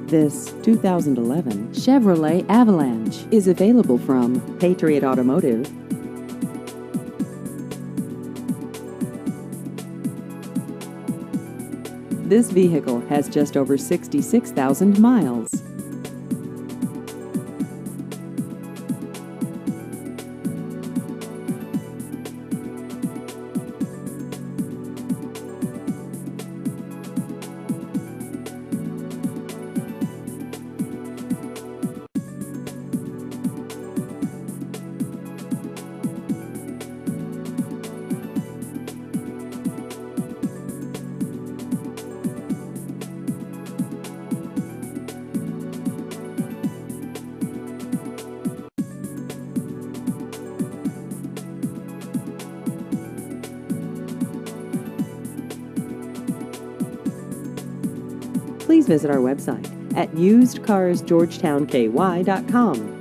This 2011 Chevrolet Avalanche is available from Patriot Automotive. This vehicle has just over 66,000 miles. Please visit our website at usedcarsgeorgetownky.com.